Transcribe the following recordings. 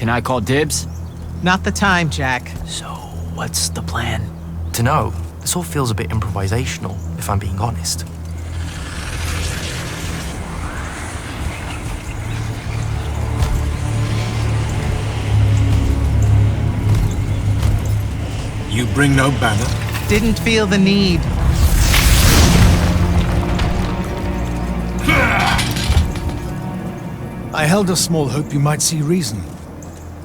Can I call dibs? Not the time, Jack. So, what's the plan? Dunno. This all feels a bit improvisational, if I'm being honest. You bring no banner? Didn't feel the need. I held a small hope you might see reason.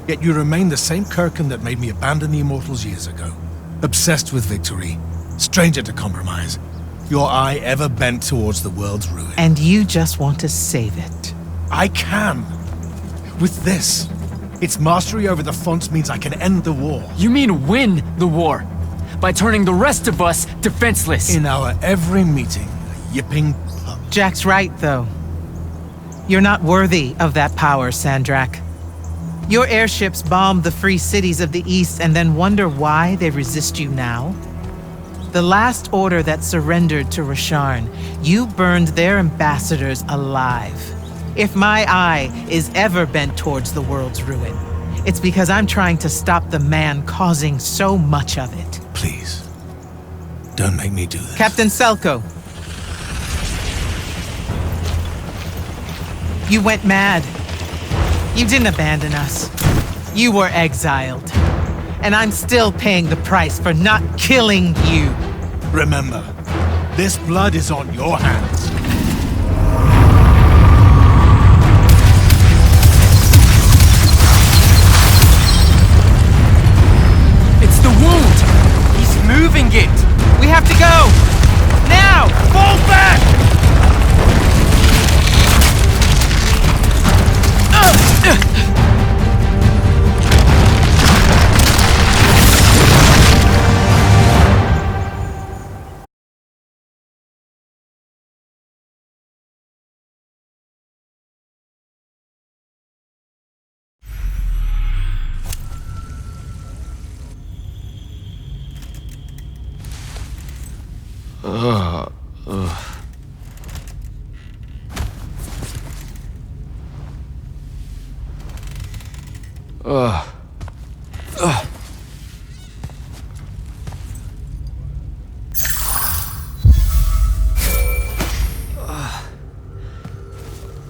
Yet you remain the same Kirkin that made me abandon the Immortals years ago. Obsessed with victory, stranger to compromise. Your eye ever bent towards the world's ruin. And you just want to save it. I can. With this. Its mastery over the fonts means I can end the war. You mean win the war? By turning the rest of us defenseless? In our every meeting, a yipping pup. Jack's right, though. You're not worthy of that power, Sandrak. Your airships bomb the free cities of the East and then wonder why they resist you now? The last order that surrendered to Rasharn, you burned their ambassadors alive. If my eye is ever bent towards the world's ruin, it's because I'm trying to stop the man causing so much of it. Please, don't make me do this. Captain Selko. You went mad. You didn't abandon us. You were exiled. And I'm still paying the price for not killing you. Remember, this blood is on your hands. It's the wound! He's moving it! We have to go! Now! Fall back!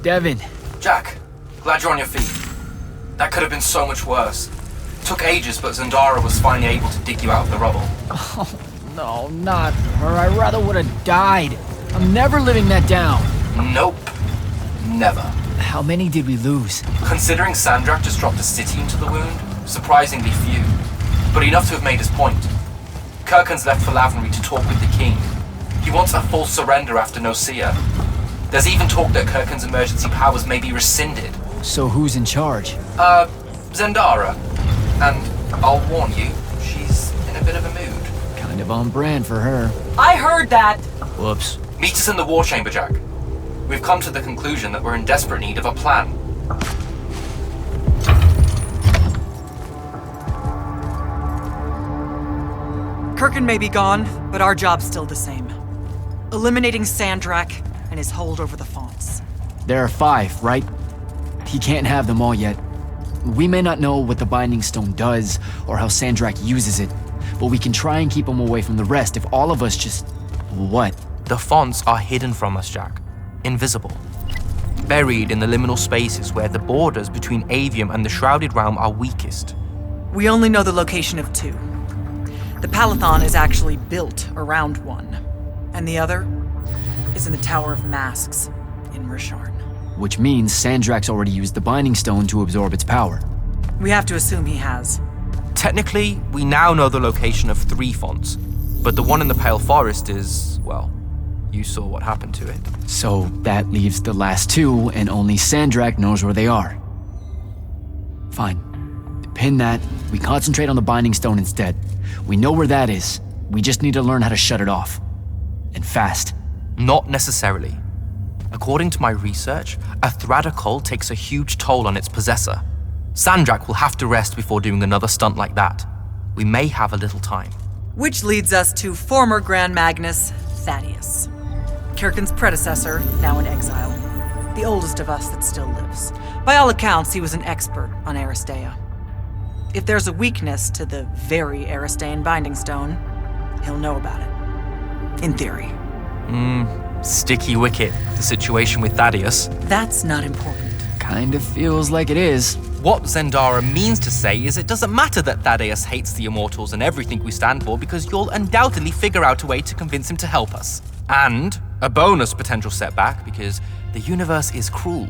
Devin. Jack, glad you're on your feet. That could have been so much worse. Took ages, but Zendara was finally able to dig you out of the rubble. Oh, no, not her. I rather would have died. I'm never living that down. Nope. Never. How many did we lose? Considering Sandrak just dropped a city into the wound, surprisingly few. But enough to have made his point. Kirkin's left for Lavenry to talk with the king. He wants a full surrender after Nocia. There's even talk that Kirkin's emergency powers may be rescinded. So who's in charge? Zendara. And I'll warn you, she's in a bit of a mood. Kind of on brand for her. I heard that! Whoops. Meet us in the war chamber, Jack. We've come to the conclusion that we're in desperate need of a plan. Kirkin may be gone, but our job's still the same. Eliminating Sandrak and his hold over the fonts. There are 5, right? He can't have them all yet. We may not know what the Binding Stone does, or how Sandrak uses it, but we can try and keep him away from the rest if all of us just... What? The fonts are hidden from us, Jack. Invisible. Buried in the liminal spaces where the borders between Aveum and the Shrouded Realm are weakest. We only know the location of 2. The Palathon is actually built around one, and the other is in the Tower of Masks in Rasharn. Which means Sandrak's already used the Binding Stone to absorb its power. We have to assume he has. Technically, we now know the location of 3 fonts, but the one in the Pale Forest is, well, you saw what happened to it. So that leaves the last 2, and only Sandrak knows where they are. Fine. Pin that. We concentrate on the Binding Stone instead. We know where that is. We just need to learn how to shut it off. And fast. Not necessarily. According to my research, a Thradda cull takes a huge toll on its possessor. Sandrak will have to rest before doing another stunt like that. We may have a little time. Which leads us to former Grand Magnus Thaddeus. Kirkin's predecessor, now in exile. The oldest of us that still lives. By all accounts, he was an expert on Aristea. If there's a weakness to the very Aristean Binding Stone, he'll know about it. In theory. Sticky wicket, the situation with Thaddeus. That's not important. Kind of feels like it is. What Zendara means to say is it doesn't matter that Thaddeus hates the Immortals and everything we stand for, because you'll undoubtedly figure out a way to convince him to help us. And a bonus potential setback, because the universe is cruel.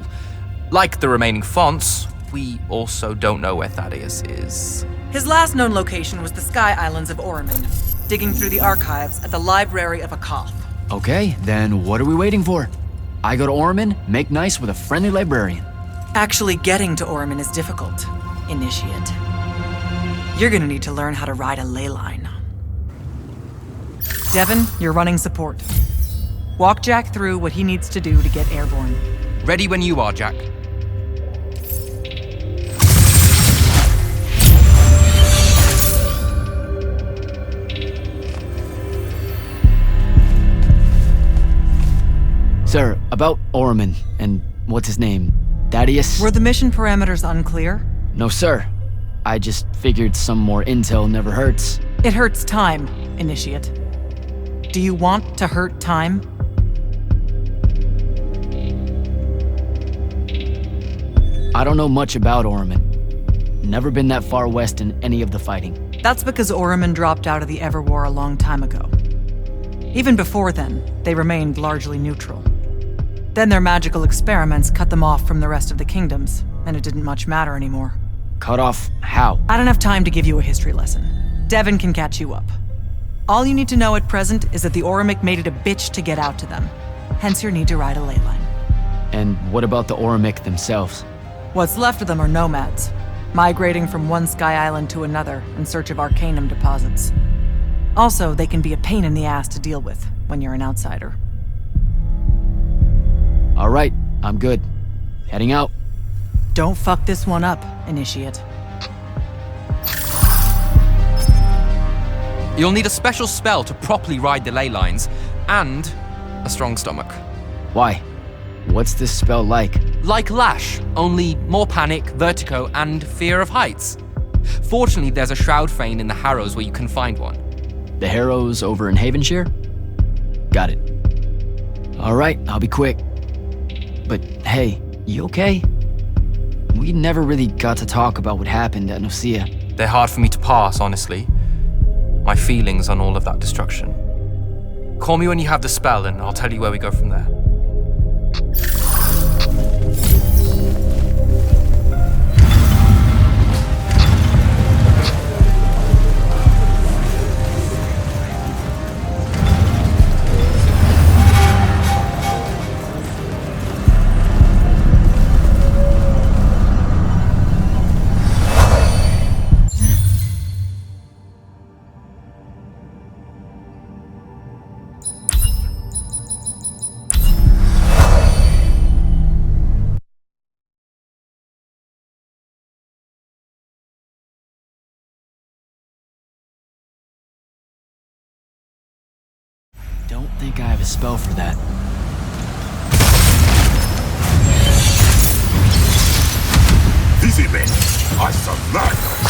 Like the remaining fonts, we also don't know where Thaddeus is. His last known location was the Sky Islands of Oromon, digging through the archives at the Library of Akoth. Okay, then what are we waiting for? I go to Oromon, make nice with a friendly librarian. Actually getting to Oromon is difficult, Initiate. You're gonna need to learn how to ride a ley line. Devin, you're running support. Walk Jack through what he needs to do to get airborne. Ready when you are, Jack. Sir, about Oromon and what's his name? Thaddeus? Were the mission parameters unclear? No, sir. I just figured some more intel never hurts. It hurts time, Initiate. Do you want to hurt time? I don't know much about Oromon. Never been that far west in any of the fighting. That's because Oromon dropped out of the Everwar a long time ago. Even before then, they remained largely neutral. Then their magical experiments cut them off from the rest of the kingdoms, and it didn't much matter anymore. Cut off how? I don't have time to give you a history lesson. Devin can catch you up. All you need to know at present is that the Oromic made it a bitch to get out to them. Hence your need to ride a ley line. And what about the Oromic themselves? What's left of them are nomads, migrating from one sky island to another in search of arcanum deposits. Also, they can be a pain in the ass to deal with when you're an outsider. All right, I'm good. Heading out. Don't fuck this one up, Initiate. You'll need a special spell to properly ride the ley lines, and a strong stomach. Why? What's this spell like? Like Lash, only more panic, vertigo, and fear of heights. Fortunately, there's a Shroud Fane in the Harrows where you can find one. The Harrows over in Havenshire? Got it. All right, I'll be quick. But hey, you okay? We never really got to talk about what happened at Nicaea. They're hard for me to pass, honestly. My feelings on all of that destruction. Call me when you have the spell and I'll tell you where we go from there. Don't think I have a spell for that. Visibly, I surrender.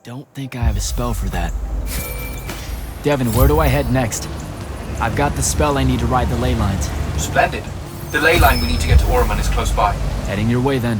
don't think I have a spell for that. Devin, where do I head next? I've got the spell I need to ride the ley lines. Splendid. The ley line we need to get to Oromon is close by. Heading your way then.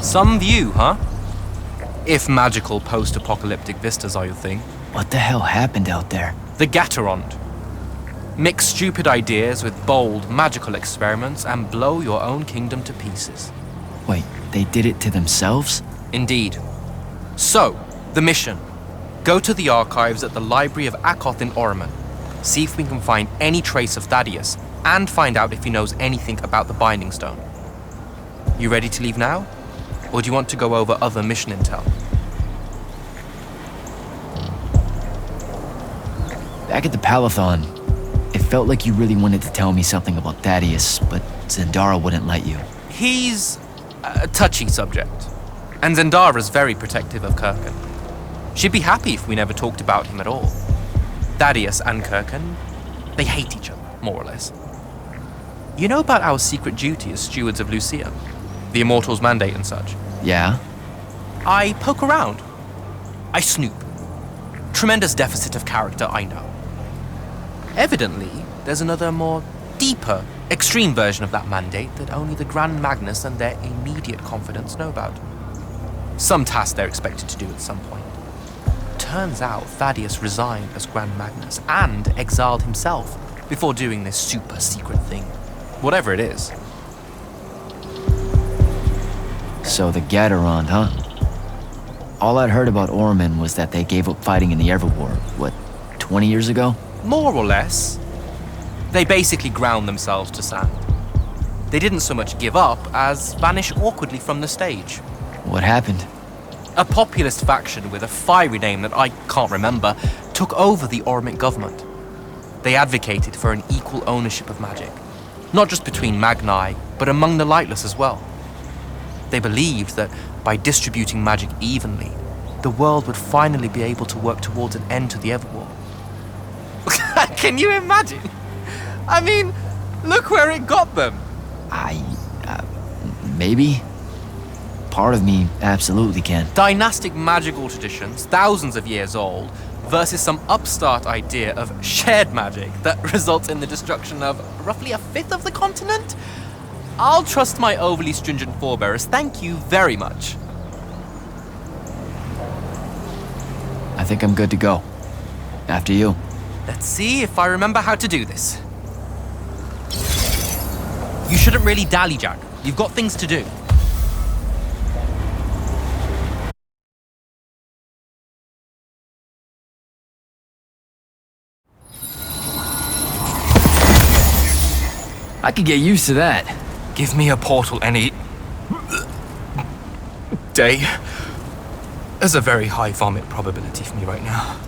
Some view, huh? If magical post-apocalyptic vistas are your thing. What the hell happened out there? The Gatorond. Mix stupid ideas with bold, magical experiments and blow your own kingdom to pieces. Wait, they did it to themselves? Indeed. So, the mission. Go to the archives at the Library of Akoth in Oromon. See if we can find any trace of Thaddeus, and find out if he knows anything about the Binding Stone. You ready to leave now? Or do you want to go over other mission intel? Back at the Palathon, it felt like you really wanted to tell me something about Thaddeus, but Zendara wouldn't let you. He's a touchy subject, and Zendara's very protective of Kirkan. She'd be happy if we never talked about him at all. Thaddeus and Kirkan, they hate each other, more or less. You know about our secret duty as stewards of Lucia? The Immortals' mandate and such? Yeah? I poke around. I snoop. Tremendous deficit of character, I know. Evidently, there's another more deeper, extreme version of that mandate that only the Grand Magnus and their immediate confidants know about. Some task they're expected to do at some point. Turns out Thaddeus resigned as Grand Magnus and exiled himself before doing this super secret thing. Whatever it is. So the Gatorond, huh? All I'd heard about Oromon was that they gave up fighting in the Everwar, what, 20 years ago? More or less. They basically ground themselves to sand. They didn't so much give up as vanish awkwardly from the stage. What happened? A populist faction with a fiery name that I can't remember took over the Oromon government. They advocated for an equal ownership of magic, not just between Magni, but among the lightless as well. They believed that by distributing magic evenly, the world would finally be able to work towards an end to the Everwar. Can you imagine? I mean, look where it got them. Maybe? Part of me absolutely can. Dynastic magical traditions, thousands of years old, versus some upstart idea of shared magic that results in the destruction of roughly a fifth of the continent? I'll trust my overly stringent forebearers, thank you very much. I think I'm good to go. After you. Let's see if I remember how to do this. You shouldn't really dally, Jack. You've got things to do. I could get used to that. Give me a portal any day. There's a very high vomit probability for me right now.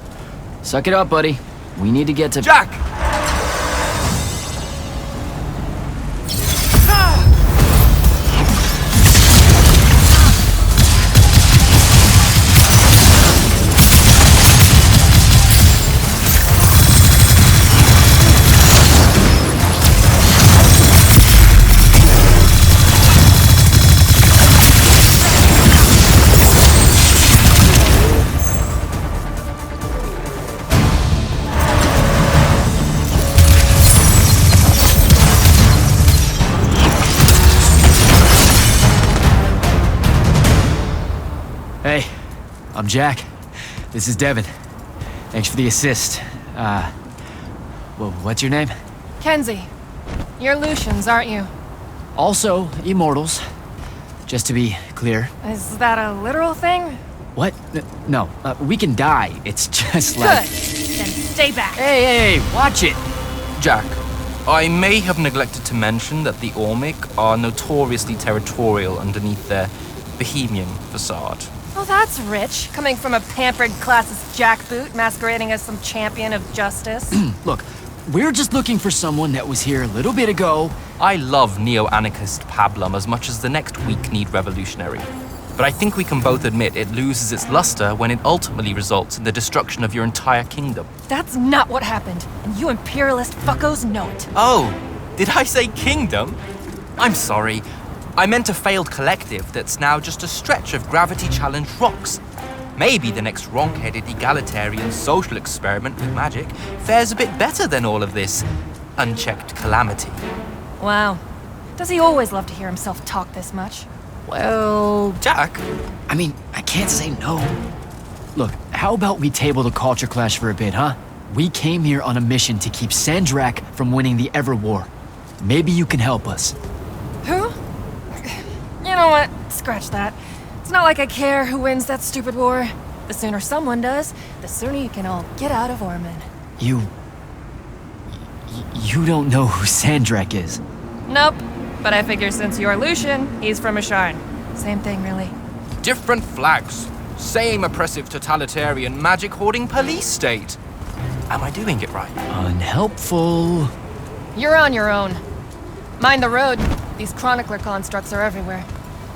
Suck it up, buddy. We need to get to... Jack! I'm Jack. This is Devin. Thanks for the assist. Well, what's your name? Kenzie. You're Lucians, aren't you? Also, Immortals. Just to be clear. Is that a literal thing? What? No, we can die. It's just Good. like... Then stay back. Hey, watch it! Jack, I may have neglected to mention that the Ormic are notoriously territorial underneath their bohemian facade. Oh, that's rich. Coming from a pampered classist jackboot masquerading as some champion of justice. Look, we're just looking for someone that was here a little bit ago. I love neo-anarchist pablum as much as the next weak-kneed revolutionary. But I think we can both admit it loses its luster when it ultimately results in the destruction of your entire kingdom. That's not what happened, and you imperialist fuckos know it. Oh, did I say kingdom? I'm sorry. I meant a failed collective that's now just a stretch of gravity-challenged rocks. Maybe the next wrong-headed egalitarian social experiment with magic fares a bit better than all of this unchecked calamity. Wow. Does he always love to hear himself talk this much? Well, Jack? I mean, I can't say no. Look, how about we table the culture clash for a bit, huh? We came here on a mission to keep Sandrak from winning the Ever War. Maybe you can help us. Who? You know what? Scratch that. It's not like I care who wins that stupid war. The sooner someone does, the sooner you can all get out of Orman. You don't know who Sandrak is. Nope. But I figure since you're Lucian, he's from Asharn. Same thing, really. Different flags. Same oppressive totalitarian magic-hoarding police state. Am I doing it right? Unhelpful. You're on your own. Mind the road. These chronicler constructs are everywhere.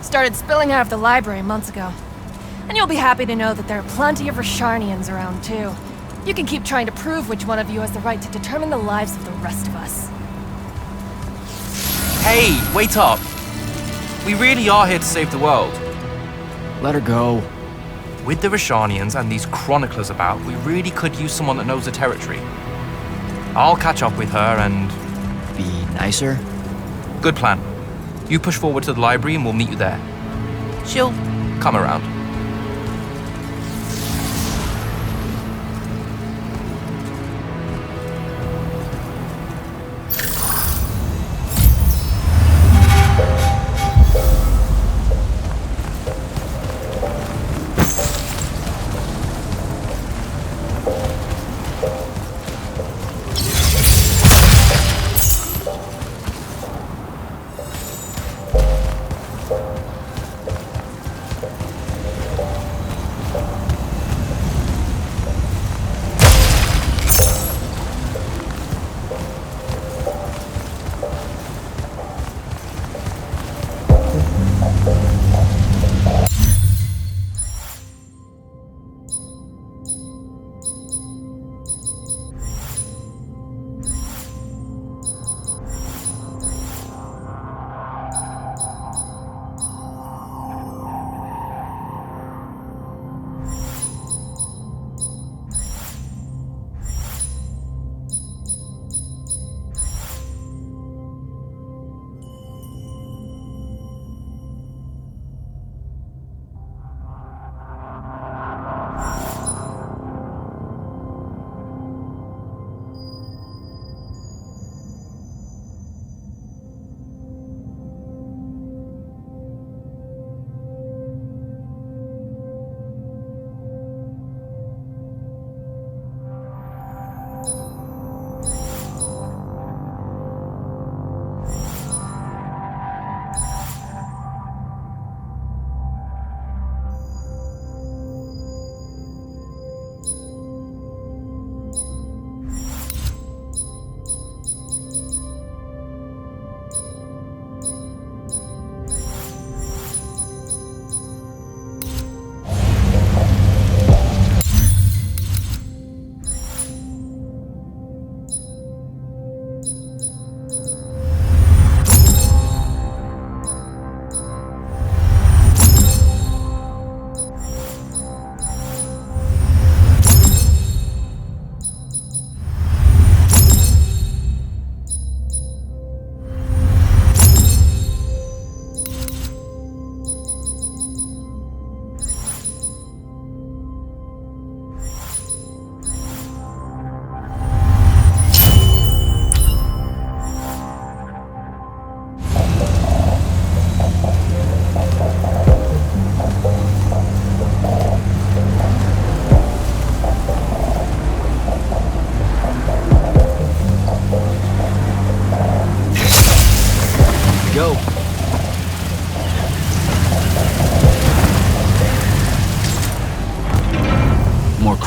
Started spilling out of the library months ago. And you'll be happy to know that there are plenty of Rasharnians around, too. You can keep trying to prove which one of you has the right to determine the lives of the rest of us. Hey, wait up. We really are here to save the world. Let her go. With the Rashanians and these chroniclers about, we really could use someone that knows the territory. I'll catch up with her and... Be nicer. Good plan. You push forward to the library and we'll meet you there. She'll come around.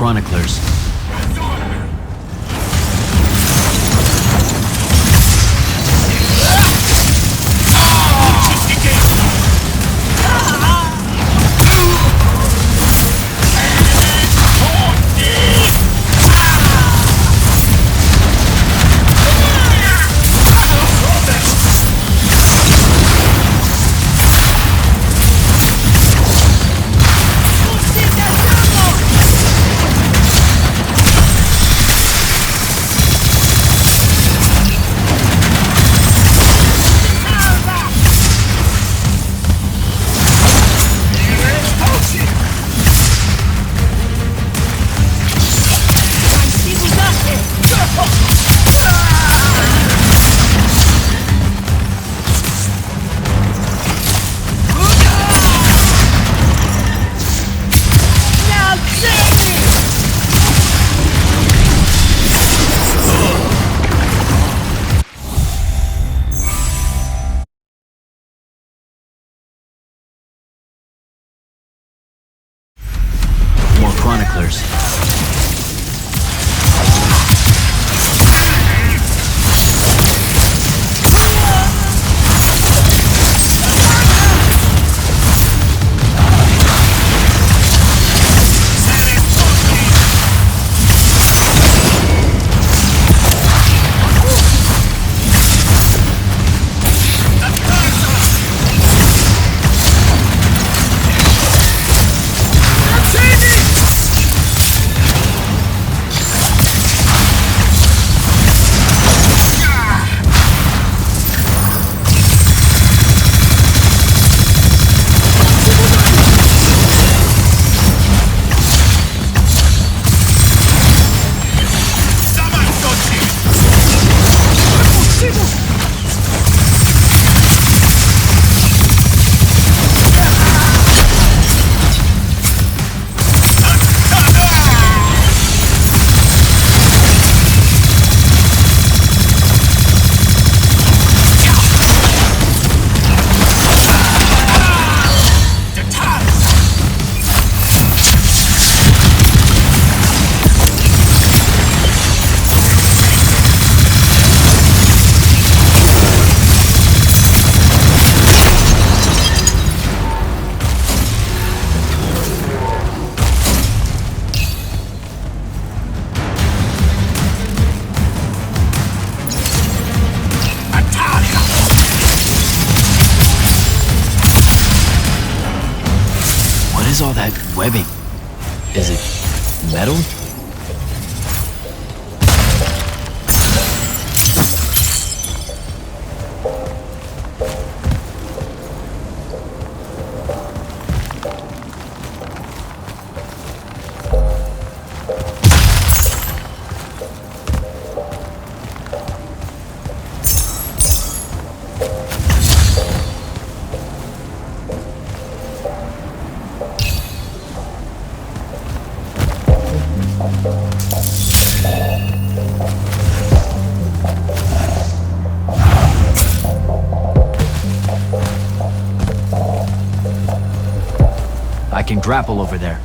chroniclers. More chroniclers. What is all that webbing? Is it metal? I can grapple over there.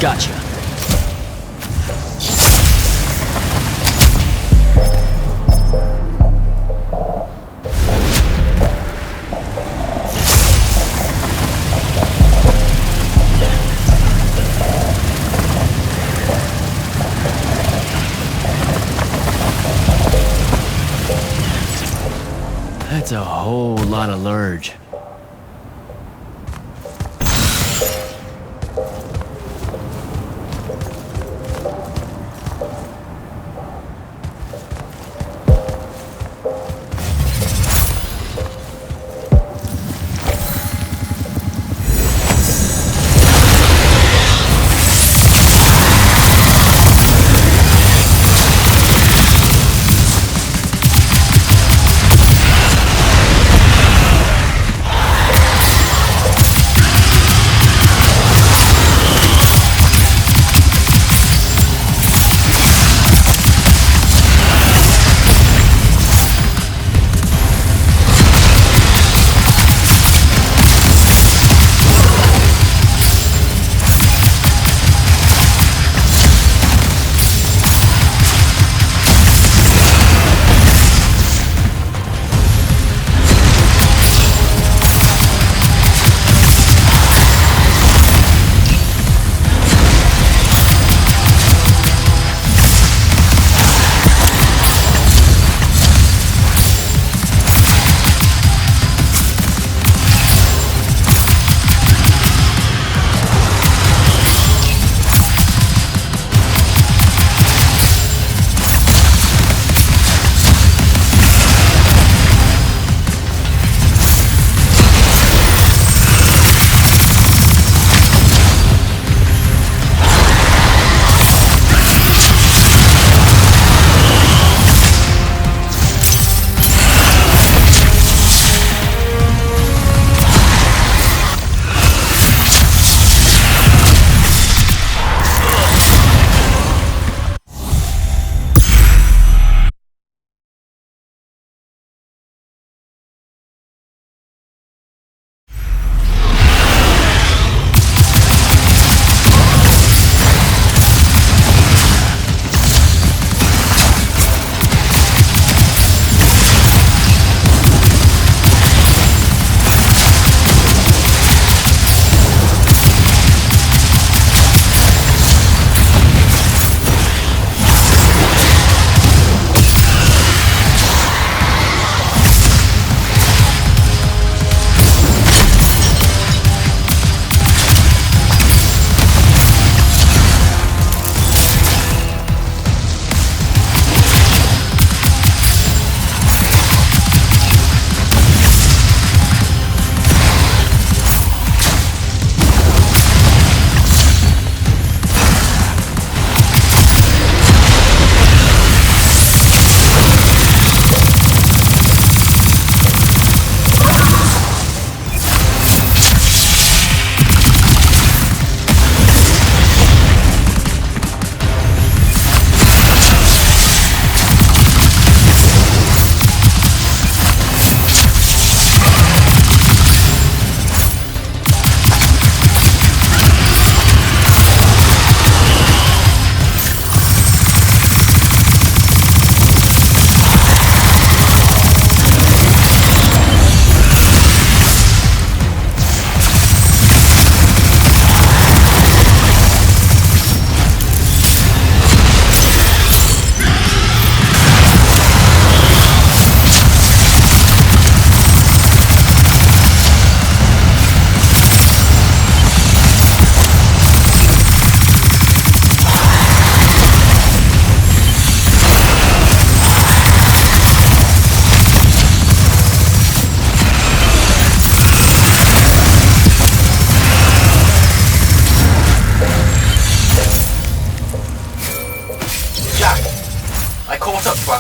Gotcha. That's a whole lot of lurge.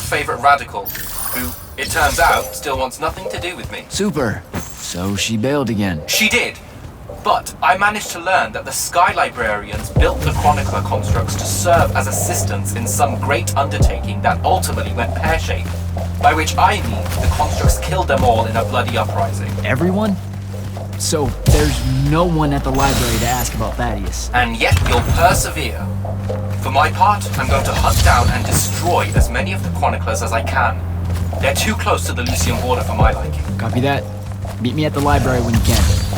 favourite radical, who, it turns out, still wants nothing to do with me. Super. So she bailed again. She did. But I managed to learn that the Sky Librarians built the Chronicler constructs to serve as assistants in some great undertaking that ultimately went pear-shaped. By which I mean the constructs killed them all in a bloody uprising. Everyone? So there's no one at the library to ask about Thaddeus. And yet you'll persevere. For my part, I'm going to hunt down and destroy as many of the chroniclers as I can. They're too close to the Lucian border for my liking. Copy that. Meet me at the library when you can.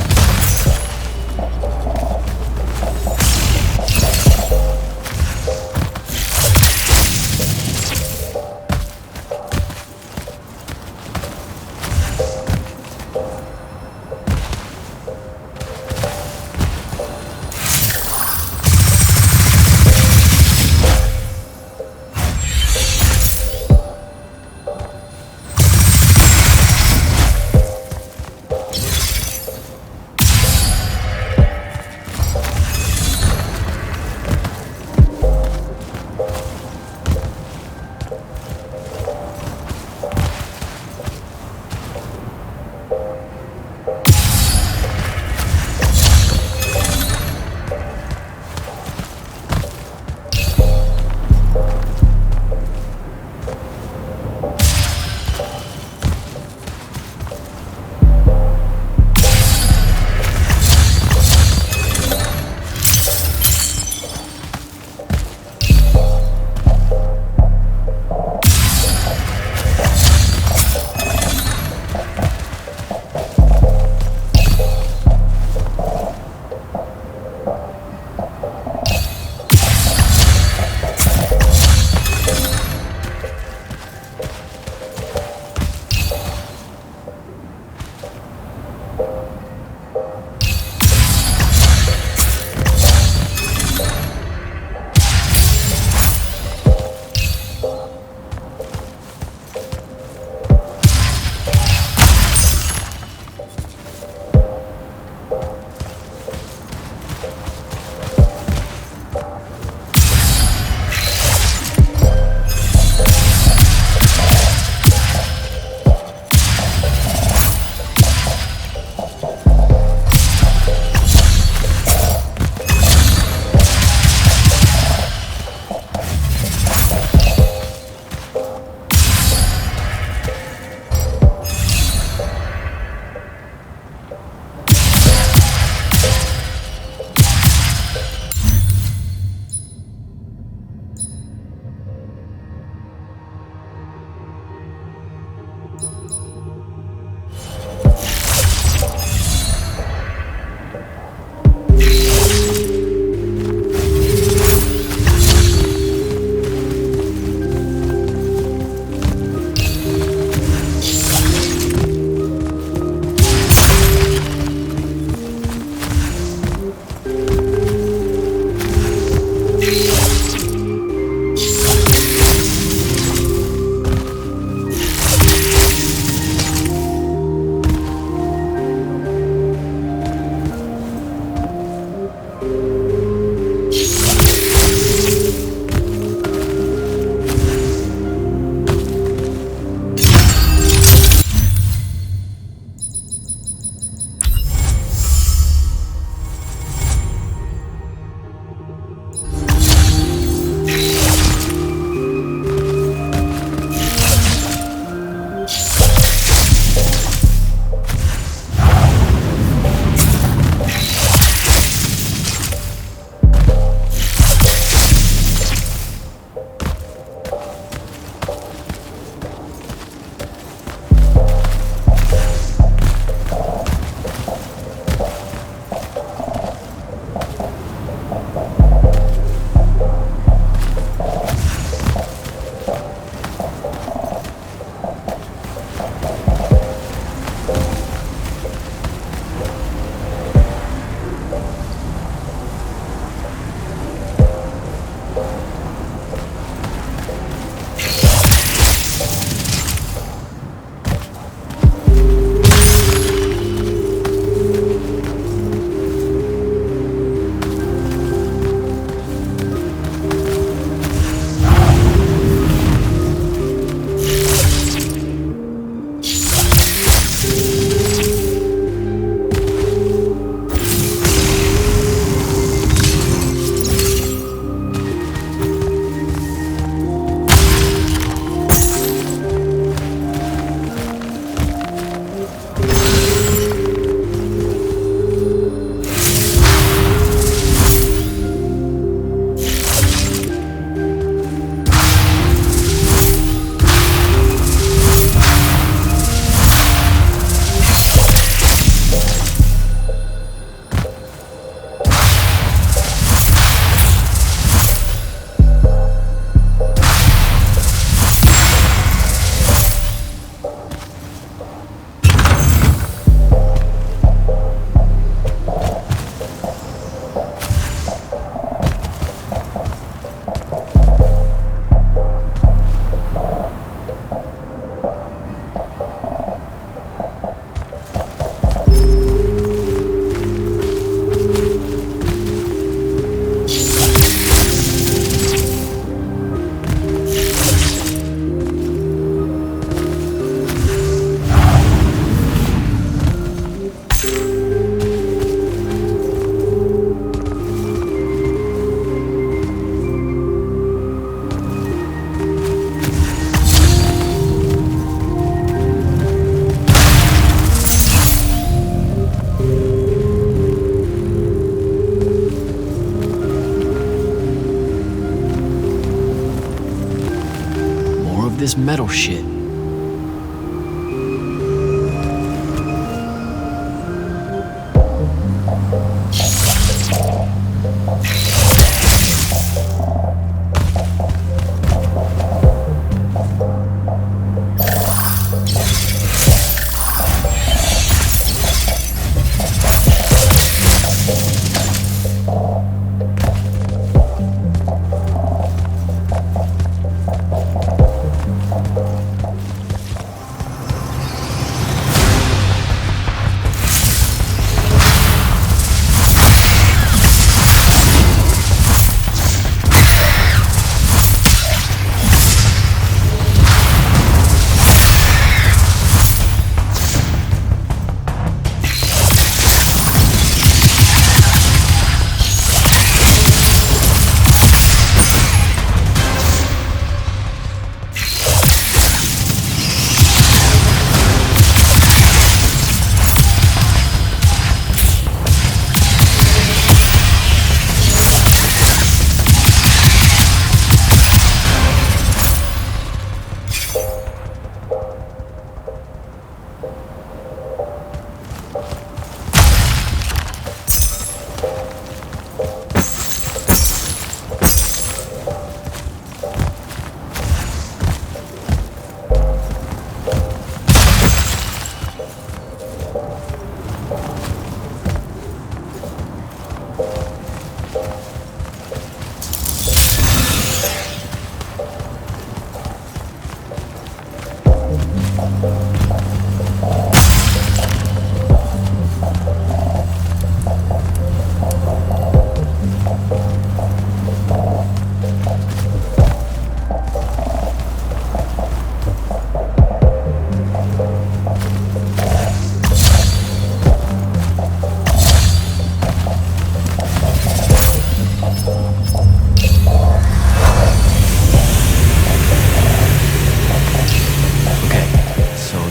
this metal shit?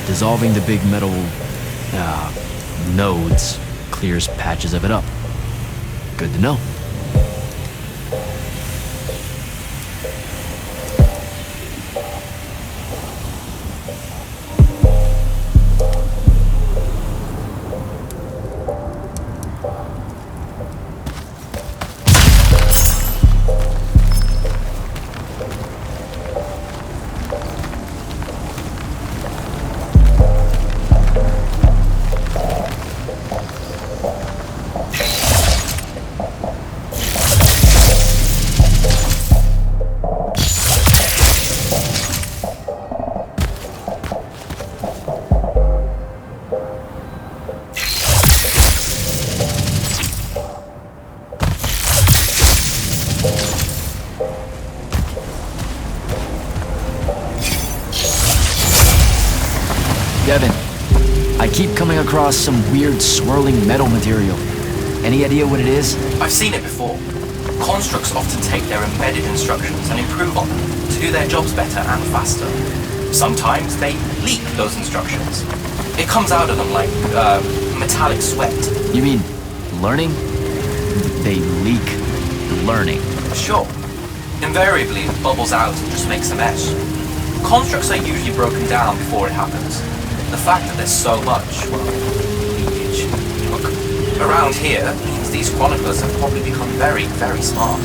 Dissolving the big metal nodes clears patches of it up. Good to know. Devin, I keep coming across some weird swirling metal material. Any idea what it is? I've seen it before. Constructs often take their embedded instructions and improve on them to do their jobs better and faster. Sometimes they leak those instructions. It comes out of them like metallic sweat. You mean learning? They leak learning. Sure. Invariably, it bubbles out and just makes a mess. Constructs are usually broken down before it happens. The fact that there's so much, well, leakage, look, around here means these chroniclers have probably become very, very smart.